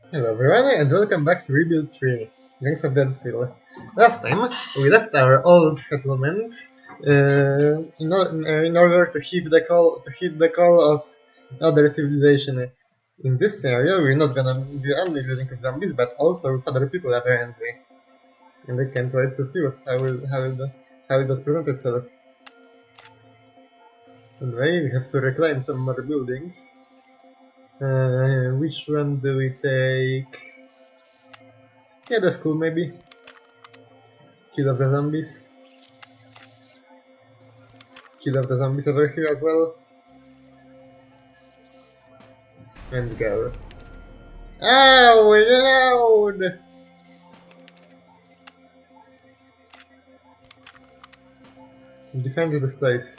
Hello everyone and welcome back to Rebuild 3, Gangs of Deadsville. Last time we left our old settlement in order to heed the call of other civilization. In this scenario we're not gonna be only dealing with zombies but also with other people apparently. And I can't wait to see how it does present itself. Anyway, we have to reclaim some more buildings. Which one do we take? Yeah, that's cool maybe. Kill off the zombies. Kill off the zombies over here as well. And go. Oh, reload! Defend this place.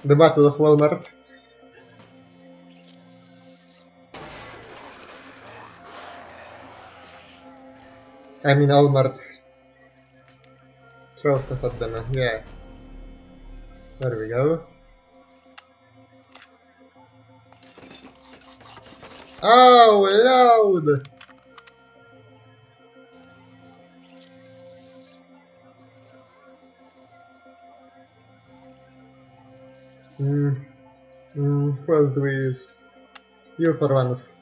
The Battle of Walmart. I mean Walmart. Throw stuff at them, yeah. There we go. Oh, reload! Who else do we use? You for once.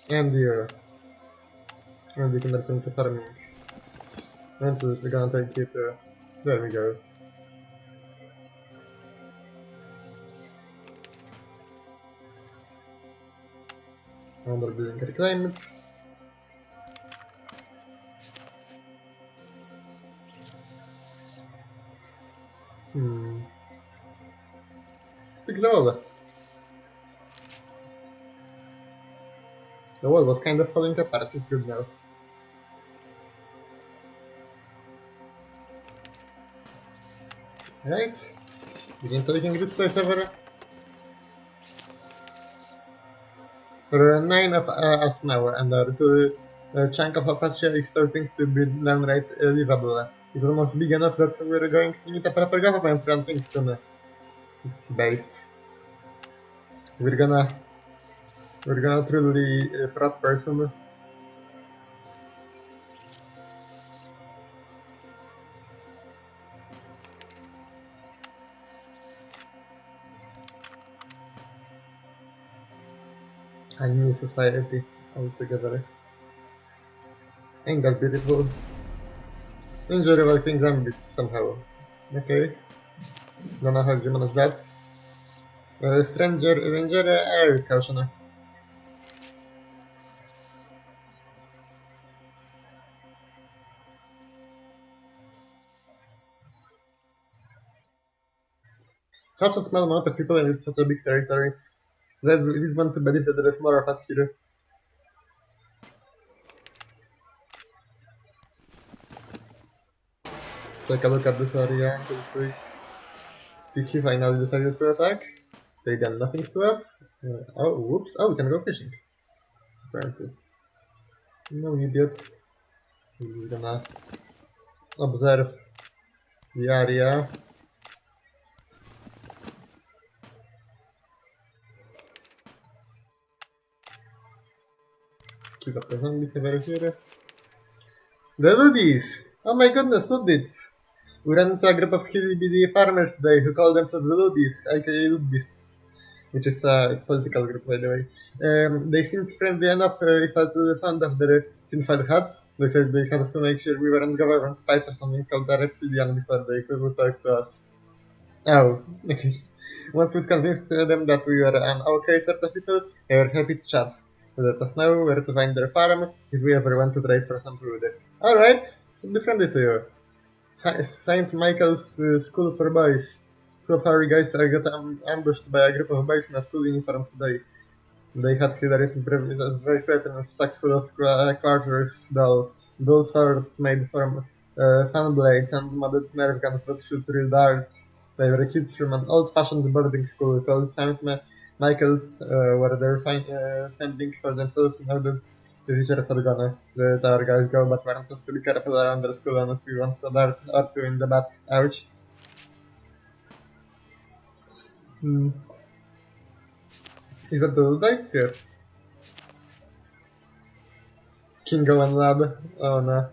And you. And you can return to farming. And we're gonna take it. There we go. Another building reclaimed. Fix the wall. The wall was kind of falling apart, it's good now. Right? Begin taking this place over. There are 9 of us now, and the chunk of Apache is starting to be downright livable. It's almost big enough that we're going to need a proper government running soon. Based. We're gonna truly prosper soon. A new society altogether. Ain't that beautiful? Enjoy revolting zombies somehow. Okay. Don't know how you manage that. Ranger air caution. Such a small amount of people and it's such a big territory. It is one to believe that there is more of us here. Take a look at this area quickly. Did he finally decided to attack? They done nothing to us. Oh, whoops. Oh, we can go fishing. Apparently. No idiot. He's gonna observe the area. Keep up the zombies over here. The Luddies! Oh my goodness, Luddies! We ran into a group of hillbilly farmers today who call themselves the Luddies, aka Luddists, which is a political group, by the way. They seemed friendly enough. We felt fond of their tinfoil hats. They said they had to make sure we weren't government spies or something called a reptilian before they could talk to us. Oh, okay. Once we'd convinced them that we were an okay sort of people, they were happy to chat. Let us know where to find their farm if we ever want to trade for some food. Alright, we'll be friendly to you. St. Michael's School for Boys. Two of our guys got ambushed by a group of boys in a school uniforms today. They had hilarious improvisations, very certain sacks full of quarters, dull swords made from fan blades and modded nerve guns that shoot real darts. They were kids from an old-fashioned boarding school called St. Michael's, where they're fending for themselves in order The teachers are gonna let our guys go, but warns us to be careful around the school unless we want alert or to in the bat. Ouch. Hmm. Is that the lights? Yes. Kingo and Lab. Oh no.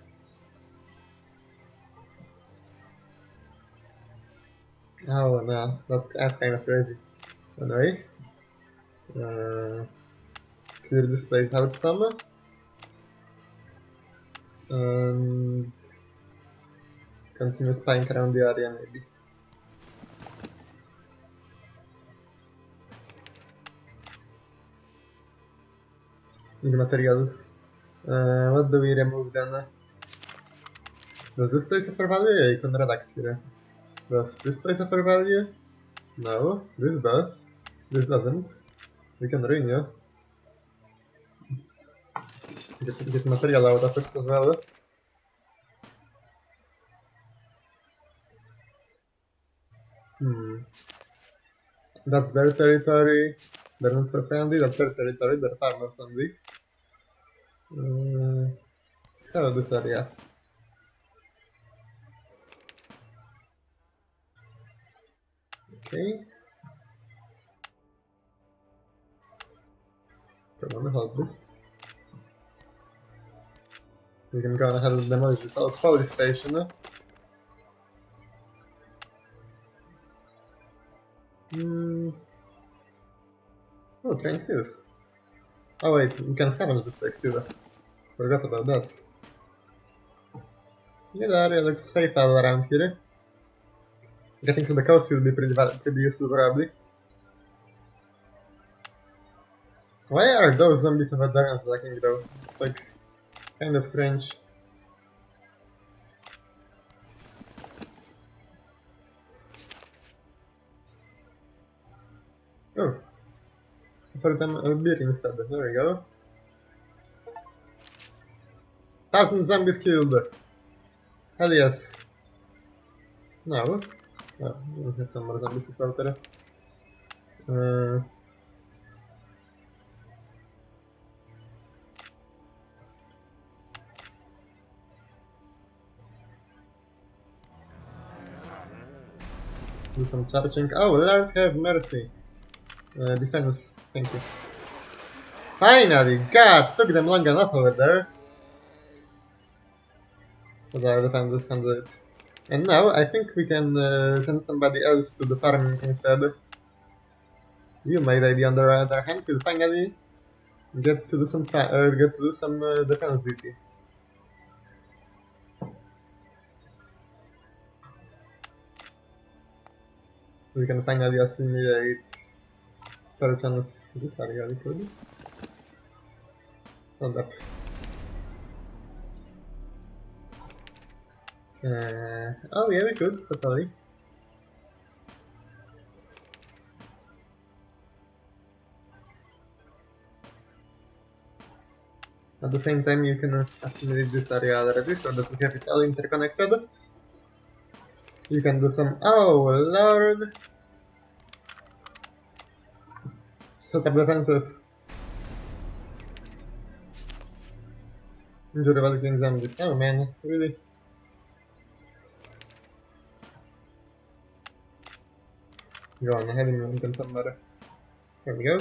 Oh no. That's kind of crazy. Anyway. Uh, Clear this place out some. And continue spying around the area maybe. Need materials. What do we remove then? Does this place offer value? Yeah, you can relax here. Does this place offer value? No, this does. This doesn't. We can renew. Get material out of it as well. Hmm. That's their territory. They're not so friendly. That's their territory. They're far more friendly. Let's have this area. Okay. Probably hold this. We can go ahead and demolish this old police station. Hmm. Oh, train skills. Oh wait, we can scavenge this place too. Forgot about that. Yeah, the area looks safe all around here. Getting to the coast will be pretty useful probably. Why are those zombies over there attacking though? It's like kind of strange. Oh, for them a beer instead. There we go. 1,000 zombies killed. Hell yes. No. Oh, we have some more zombies out there. Uh, do some charging. Oh, Lord have mercy. Defense. Thank you. Finally! God! Took them long enough over there. But our defenses handle it. And now I think we can send somebody else to the farm instead. You might ID on the other hand will finally get to do some defense duty. We can finally assimilate Perchance this area a little bit. Hold up. Oh yeah, we could, totally. At the same time, you can assimilate this area already so that we have it all interconnected. You can do some. Oh lord! Set up defenses. Injury while killing zombies. Oh man, really? Go on ahead and get some better. There we go.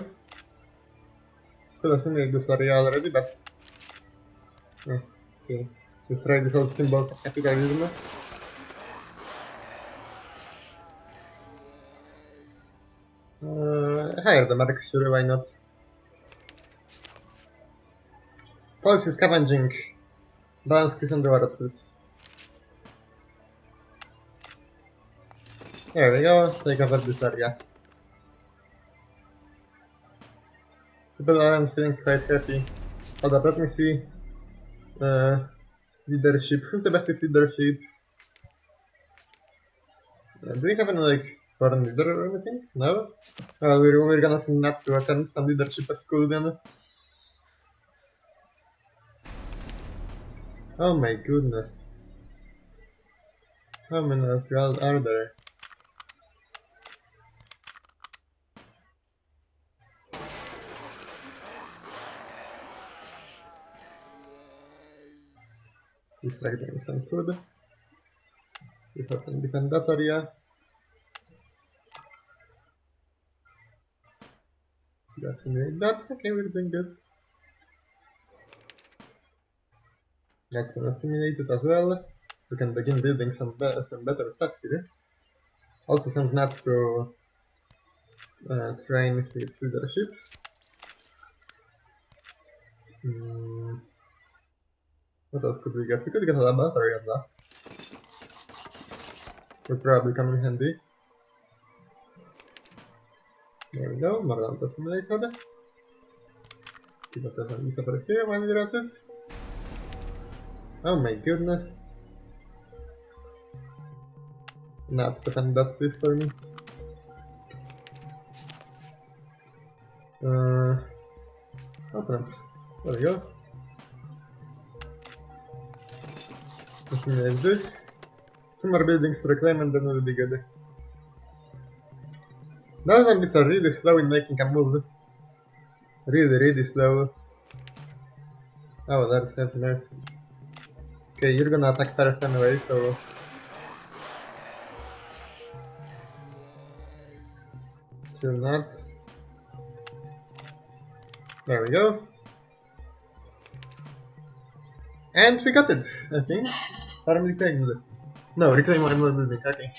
Could assimilate this area already, but. Okay. Destroy these old symbols of capitalism. Hire the medics, sure, why not? Policy scavenging. Balance increase underwater tools. There we go, take over this area. People aren't feeling quite happy. Hold up, let me see. Leadership. Who's the best with leadership? Do we have any, like, foreign leader or anything? No? We're gonna send Matt to attend some leadership at school then. Oh my goodness. How many of you all are there? Distract them with some food. We open defend that area. Assimilate that. Okay, we're doing good. That's been assimilated as well. We can begin building some better stuff here. Also send Nat to train his leadership. What else could we get? We could get a laboratory at last. Would probably come in handy. There we go, more land assimilated. Keep it as an ease over here while we're at it. Oh my goodness. Not defend that please for me. Open it. There we go. Assimilate this. 2 more buildings to reclaim and then we'll be good. Those zombies are really slow in making a move. Really slow. Oh, that's not nice. Okay, you're gonna attack first anyway, so... Still not. There we go. And we got it, I think. Farm reclaimed. No, reclaim one more building, okay.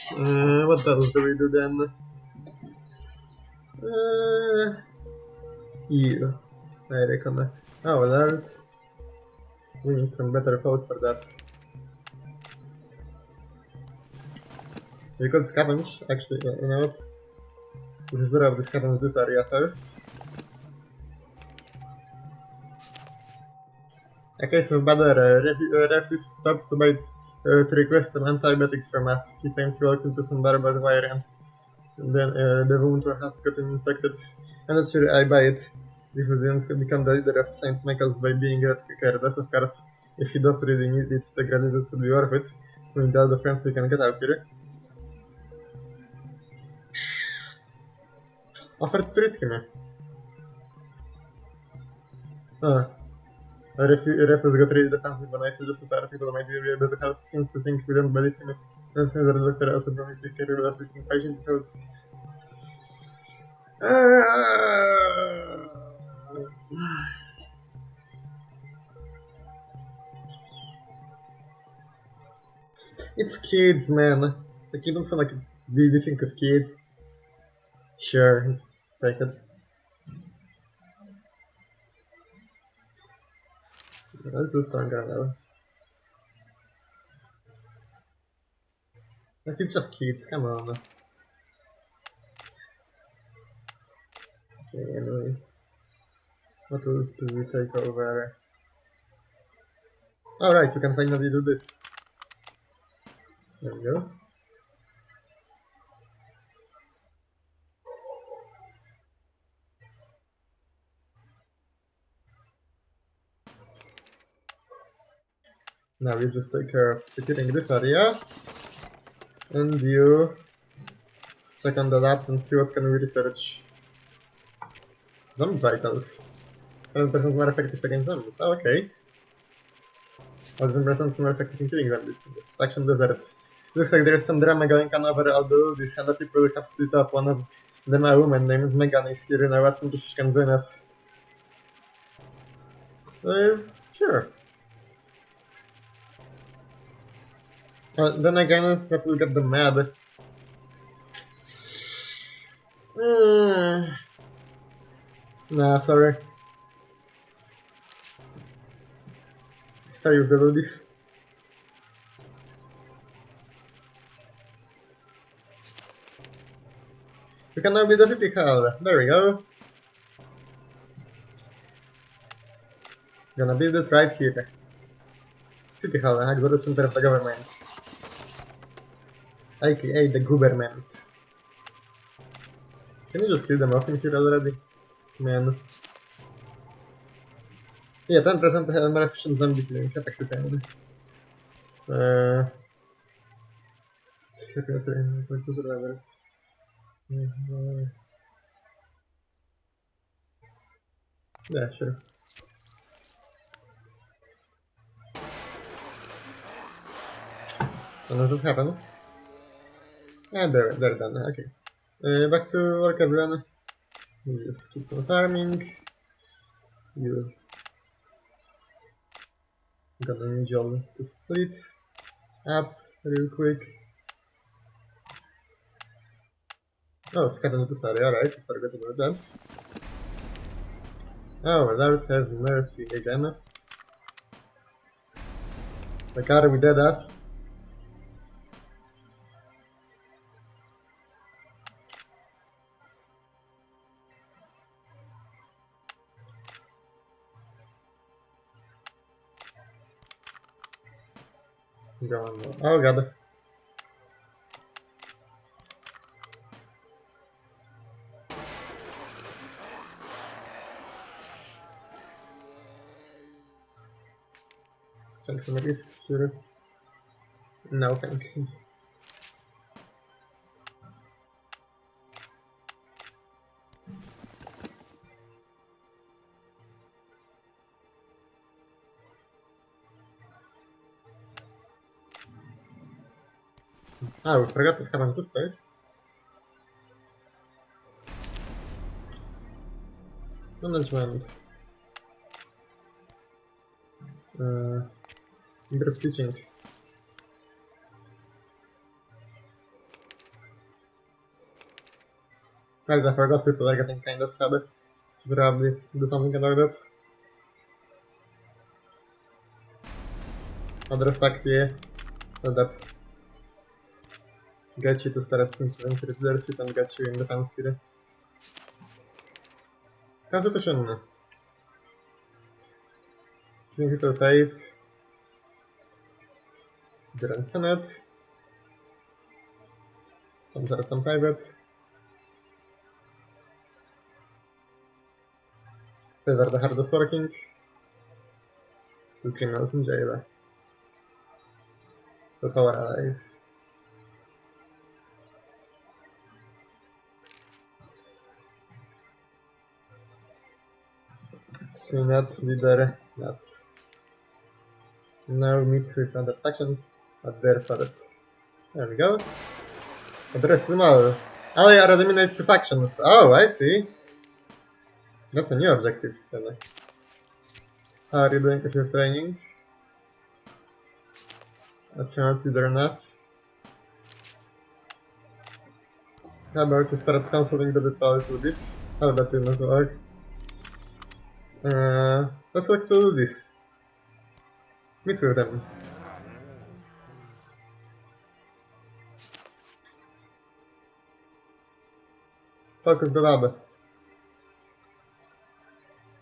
What else do we do then? You. I reckon. Oh, alert. We need some better folk for that. We could scavenge, actually, you know what? We should probably scavenge this area first. A case of Badr refused stopped to request some antibiotics from us. He claimed he walked into some barbed wire and then the wound has gotten infected. I'm not sure I buy it. If he didn't become the leader of St. Michael's by being careless, of course. If he does really need it, the gratitude could be worth it. We need all the friends we can get out here. Offered to treat him. Oh. Refus got really defensive when I suggested other people might be able to help. Seems to think we don't believe him. And since the doctor also probably capable of fixing patient codes. It's kids, man. Like, you don't sound like a baby think of kids. Sure, take it. This is stronger now. Like, it's just kids, come on. Okay, anyway. What else do we take over? Alright, we can finally do this. There we go. Now you just take care of securing this area. And you check on the lab and see what can we research. Zombie vitals. 7% more effective against zombies. Oh, okay. 10% more effective in killing zombies. This faction desert. Looks like there's some drama going on over although these other people have split off. One of them, a woman named Megan, is here and I asked him if she can join us. Sure. Then again, that will get them mad. Nah, sorry. Stay with the ladies. We can now build the city hall. There we go. Gonna build it right here. City hall, the center of the government. AKA the government. Can you just kill them off in here already? Man. Yeah, 10% have more efficient zombie killing, effective enemy. Happiness and like two survivors. Yeah, sure. Unless this happens. And they're done. Okay. Back to work, everyone. You just keep on farming. You gonna need you all to split up real quick. Oh, scatter to sorry, alright, I forgot about that. Oh, Lord have mercy again. Like, are we dead ass? Go on. Oh god. Take some risks, sure. No thanks. Ah, we forgot to scan this place. Management. Improve teaching. Guys, I forgot people are getting kind of sad. Should probably do something about that. Other fact, yeah. Hold up. Get you to start improving his leadership and get you in defense here. Constitution. Keeping people safe. Grand Senate. Some private, some private. These are the hardest working. The criminals in jail. The power allies. Senate leader, not. Now meet with other factions at their forest. There we go. Address them all. Ally are eliminated to factions. Oh, I see. That's a new objective. Really. How are you doing with your training? Senate leader not. How about to start cancelling the people a little bit? How that will not work. Let's look to do this. Meet with them. Talk with the lab.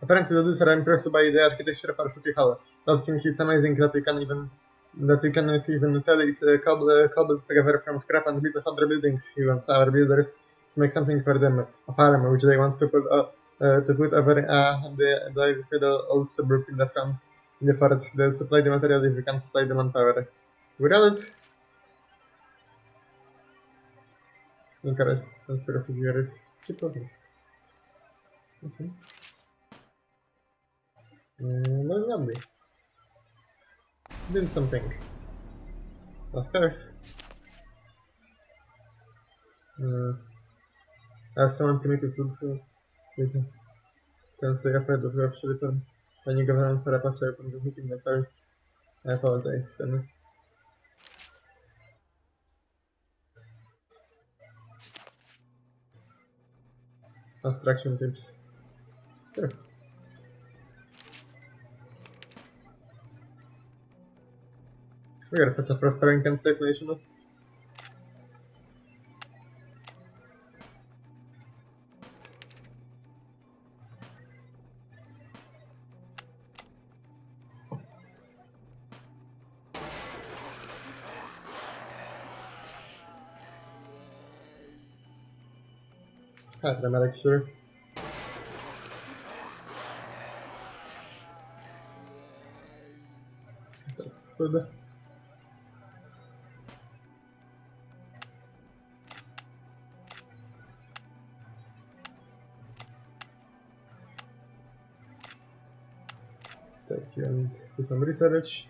Apparently the dudes are impressed by the architecture of our city hall. Don't think it's amazing that we cannot even tell it's cobbled together from scrap and bits of other buildings. He wants our builders to make something for them, a farm which they want to put over the old suburb in the front. In the forest, they'll supply the material if we can supply the manpower. We run it. Encourage conspiracy theories. Keep talking. Okay. Well, lovely. Did something. Of course. I have someone to meet with you. Can stay afraid of rough return. When you government for a pastor from the meeting the first. I apologize. And construction tips. Sure. We are such a prospering and safe nation. Ah, the medic, sure. Food. Take you and do some research.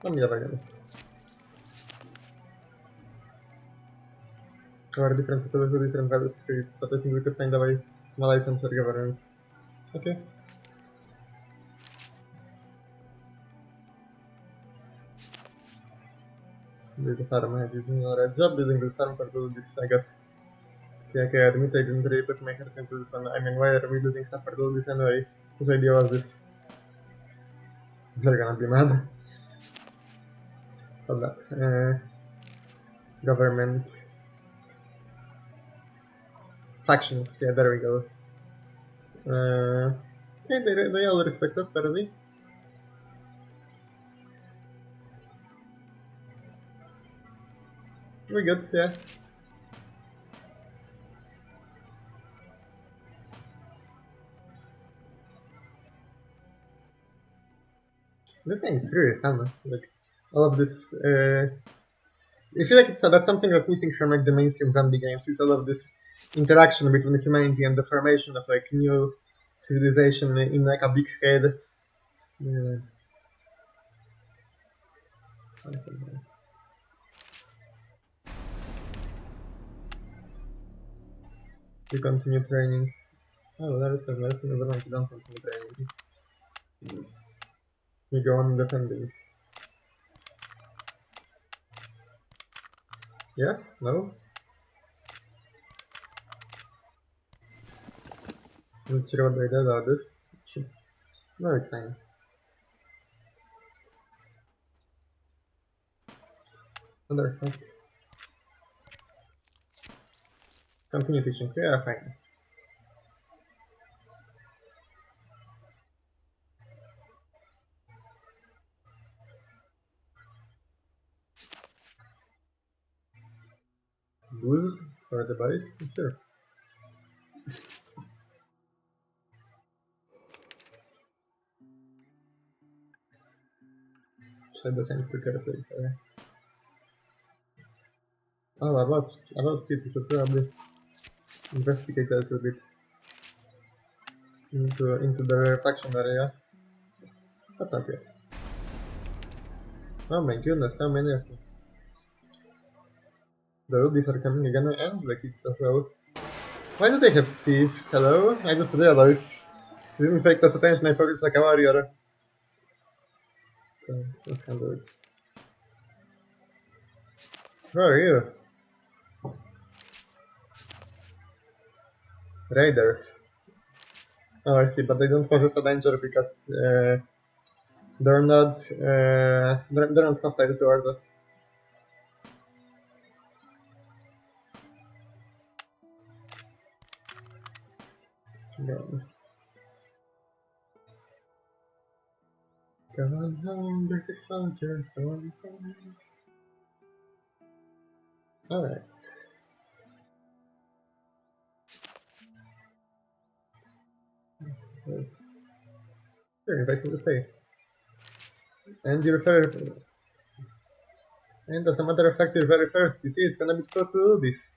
No mi dawaj nic. Or different people with different values of it, but I think we could find a way to license for governance. Okay. Build a farm, I didn't know red job building this farm for do this, I guess. Okay, I admit I didn't really put my heart into this one. I mean, why are we building stuff for do this anyway? Whose idea was this? They're gonna be mad. Hold up. Government. Factions, yeah, there we go. Okay, they all respect us fairly. We're good, yeah. This game is really fun. Like, all of this, I feel like that's something that's missing from like the mainstream zombie games. Is all of this interaction between humanity and the formation of like new civilization in like a big scale. Yeah. We continue training. Oh, that is the nice. Never mind, we don't continue training. We go on defending. Yes? No? Not sure what I did about this. No, it's fine. Another fact. Continue teaching. Yeah, fine. Booze for the boys? Sure. Try the same to carefully. Oh, about kids, you should probably investigate a little bit into the faction area. But not yet. Oh my goodness, how many of them? The Rudies are coming again and the kids as well. Why do they have thieves? Hello? I just realized. Didn't pay close attention, I thought it's like a warrior. So, let's handle it. Where are you? Raiders. Oh, I see, but they don't possess a danger because they're not hostile towards us. No. Go on home, British soldiers, go on home. Alright. Sure, invite me to stay. And you refer, and as a matter of fact, your very first GT is gonna be taught to do this.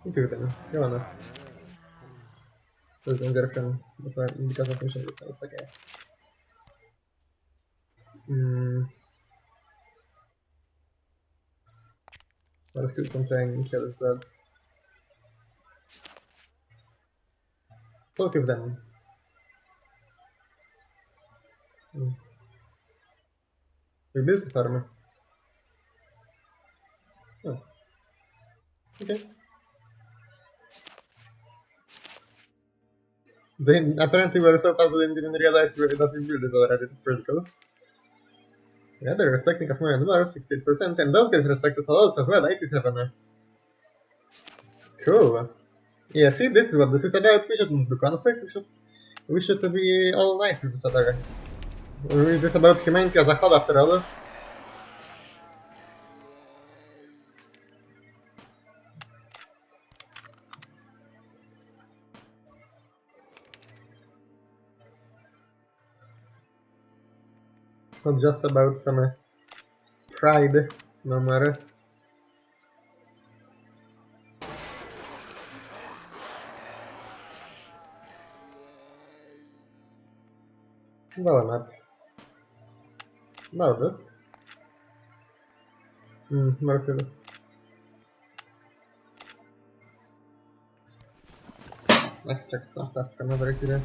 Okay then, go on. There's injection because of mission distance, okay. What skills from training kill is blood. Talk with them. We built the farm. Oh, okay. They apparently were so fast they didn't even realize that we built it already. It's pretty cool. Yeah, they're respecting us more and more, 68%, and those guys respect us a lot as well, 87. Cool. Yeah, see, this is what this is about. We shouldn't be conflict, we should be all nice with each other. It is about humanity as a whole, after all. It's not just about some pride, no matter. Well, not. About it. More fuel. Extract some stuff from over here.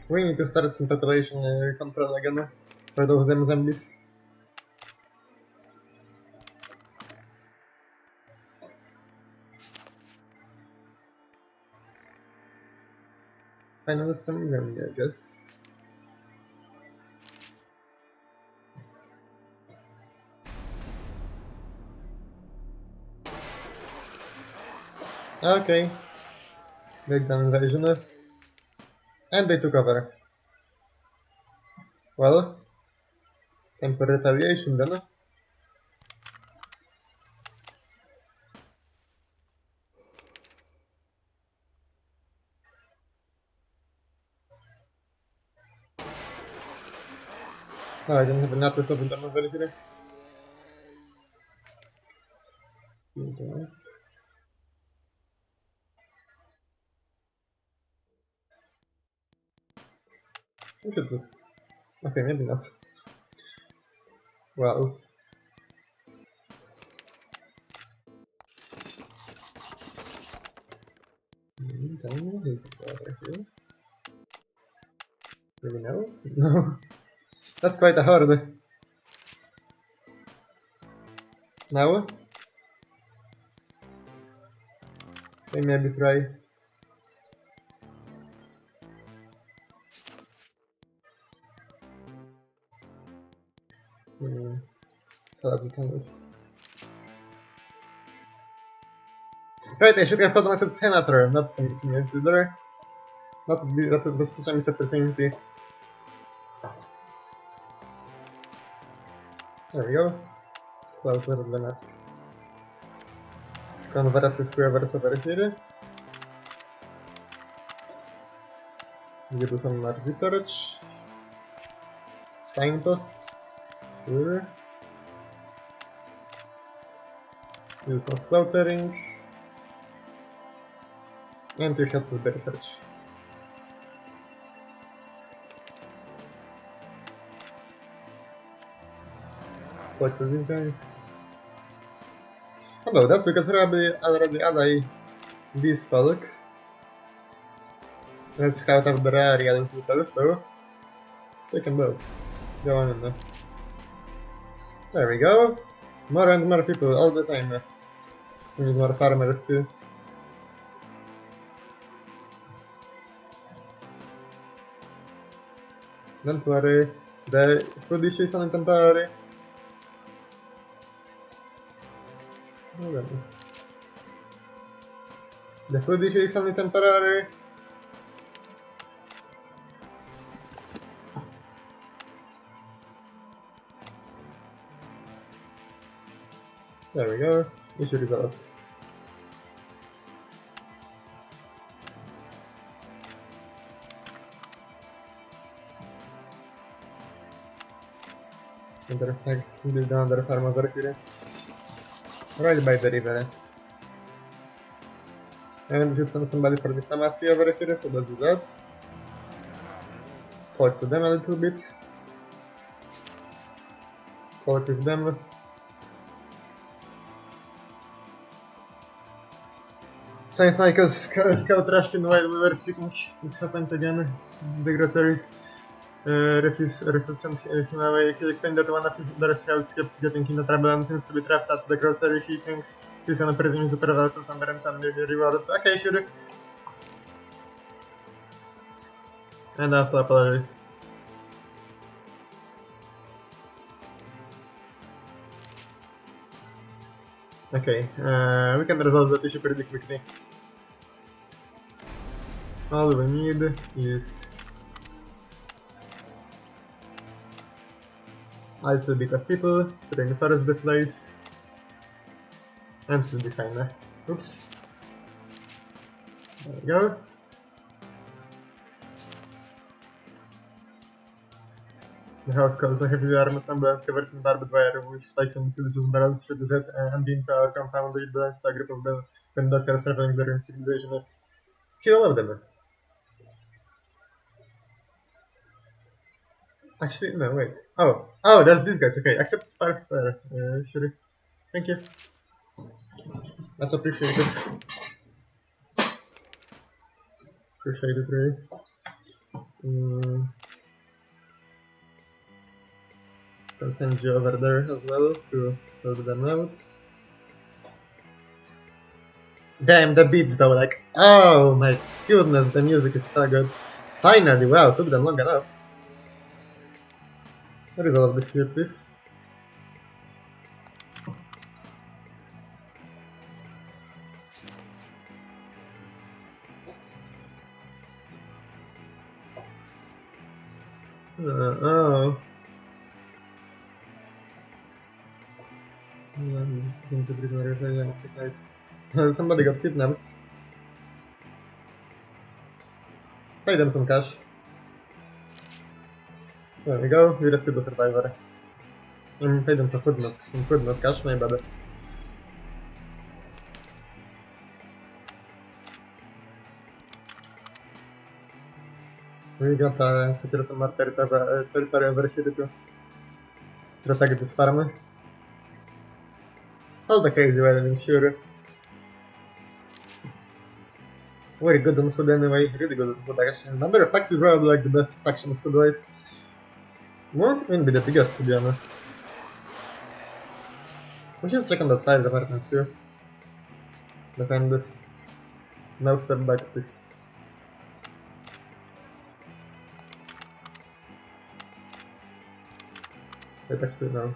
We need to start some population control again for those zombies. Final system zombie, I guess. Okay. They've done invasion. And they took over. Well, time for retaliation then. Oh, I didn't have a notice of them over here. We should just... Okay, maybe not. Wow. Over here. Do we know? No. That's quite a horde. Now? We maybe try. Right, I should have called myself Senator, not some leader. That's such a missed opportunity. There we go. Close little the map. Converse with whoever's over here. We do some more research. Signposts. Here. Do some slaughtering. And we head to the research. Talk to these guys. About that, we could probably already ally these folk. Let's scout out the area a little bit though. They can both. Go on in there. There we go. More and more people all the time. We need more farmers too. Don't worry, the food issue is only temporary. The food issue is only temporary. There we go. Issue resolved. Another build another farm over here. Right by the river. And we should send somebody for diplomacy over here, so let's do that. Talk to them a little bit. Talk with them. Saint Michael's scout rushed in while we were speaking. This happened again. The groceries. Refused send him away. He explained that one of their scouts kept getting into trouble and seems to be trapped at the grocery. He thinks he's on a prison to provide us some ransom rewards. Okay, sure. And also apologize. Okay, we can resolve that issue pretty quickly. All we need is also a bit of people to reinforce the place, and should be fine. Oops. There we go. The house calls a heavily armored ambulance covered in barbed wire with spikes and explosives barreled through the set and into our compound. It belongs to a group of conductors traveling during civilization. Kill all of them. Actually, no, wait. Oh, that's this guy's. Okay, accept Spark Spare. Sure. Thank you. Much appreciated. Appreciate it, really. Can send you over there as well to help them out. Damn, the beats though, like, oh my goodness, the music is so good. Finally, wow, took them long enough. What is all of this here, please? Oh. This isn't a bit more somebody got kidnapped. Pay them some cash. There we go, we rescued the survivor. And pay them some food, not cash, my bad. We got secure some more territory over here to protect this farm. All the crazy wedding, sure. Very good on food anyway, really good on food actually. Matter of fact, is probably like the best faction food wise. Won't even be the biggest to be honest. We should check on that fire department too. Defend. Now step back please. Wait, actually no.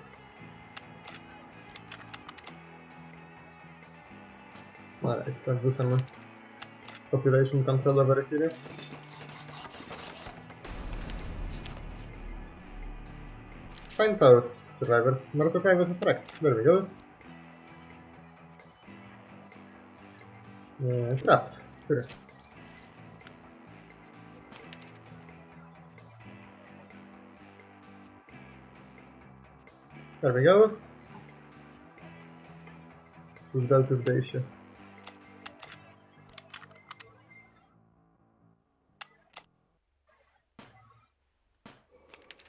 Alright, let's do some population control over here. Signposts, survivors, more survivors attract. There we go. Traps, sure. There we go. We've dealt with the issue.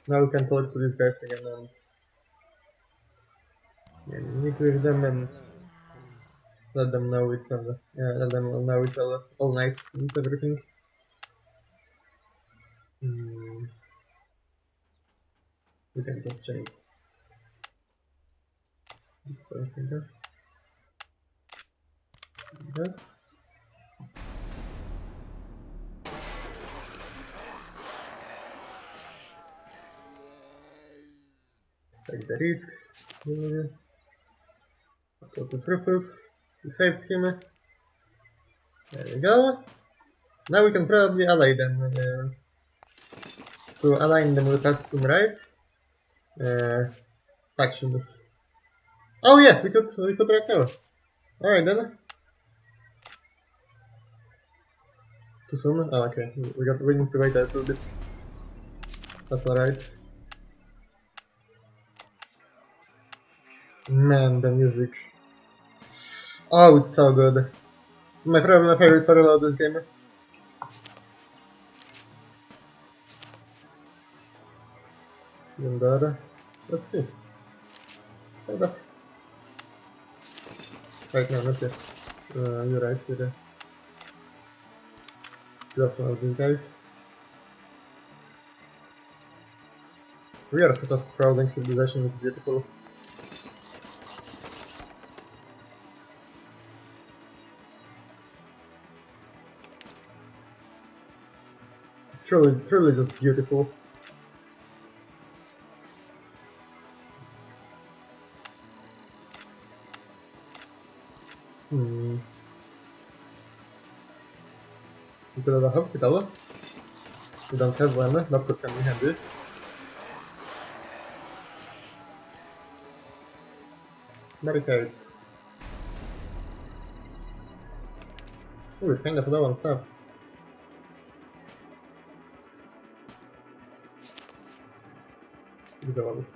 Now we can talk to these guys again and meet with them and let them know each other. Yeah, let them know each other. All nice and everything. We can just change. Okay. Take the risks. Go to Fruffles. We saved him. There we go. Now we can probably ally them. To align them with us, right? Factions. Oh yes, we could right now. Alright then. Too soon? Oh okay. We need to wait a little bit. That's alright. Man, the music. Oh, it's so good. My favorite part about this game. Even better. Let's see. Hold up. Right now, not yet. You're right, you're right. That's one of these guys. We are such a sprawling civilization, it's beautiful. Truly just beautiful. We could have a hospital. We don't have one, that could come in handy. Barricades. Ooh, we're kind of low on stuff. Look at all this.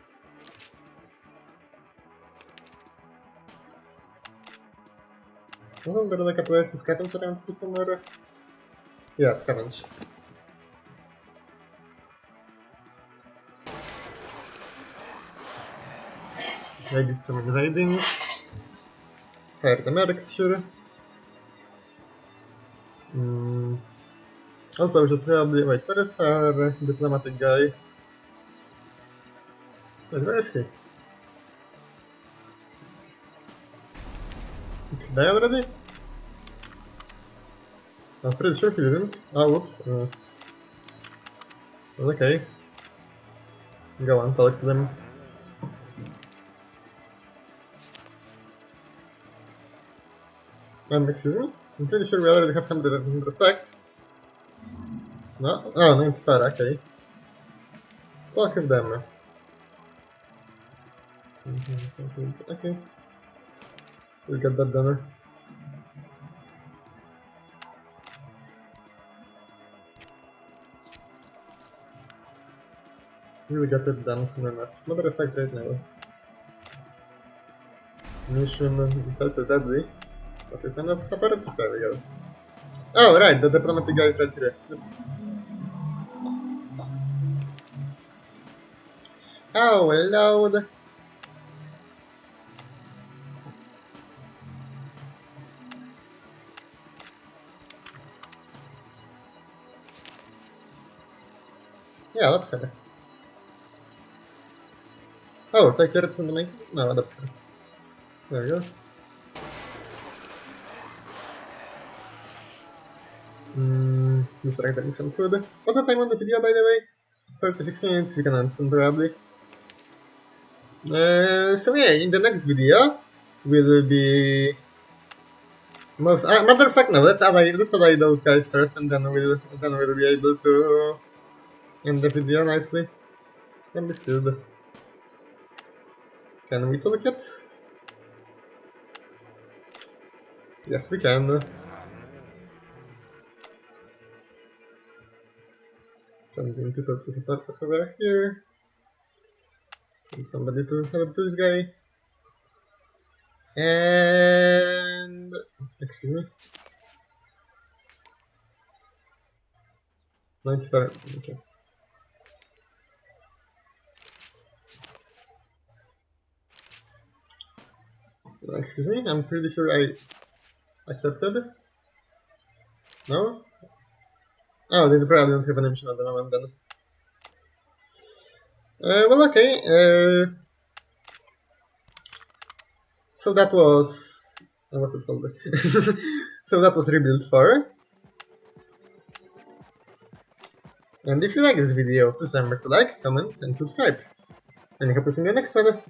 Wasn't there like a place to scavenge around here somewhere? Yeah, scavenge. Maybe some invading. Fire the medics, sure. Also, we should probably wait. Where is our diplomatic guy? Wait, where is he? Did he die already? I'm pretty sure he didn't. Oh, whoops. Okay. Go on, talk to them. Excuse me? I'm pretty sure we already have 100 respect. No? Oh, 95, okay. Talk with them. Okay. We'll get that done. We'll get it done soon enough. Matter of fact, right now. Mission inserted deadly. Okay, kind of separate. There we go. Oh, right, the diplomatic guy is right here. Oh, load. Yeah, that's fair. Oh, take care of something. No, that's fair. There we go. Distracted with some food. What's the time on the video, by the way? 36 minutes, we can end soon, probably. So yeah, in the next video, will be matter of fact, no. Let's ally those guys first, and we'll be able to end the video nicely. Can be skilled. Can we talk yet? Yes, we can. Sending people to support us over here. Send somebody to help this guy. And excuse me. 94. Okay. Excuse me. I'm pretty sure I accepted. No? Oh, they probably don't have an mission at the moment then. Well, okay. So that was... what's it called? So that was Rebuild 4. And if you like this video, please remember to like, comment, and subscribe. And I hope to see you in the next one.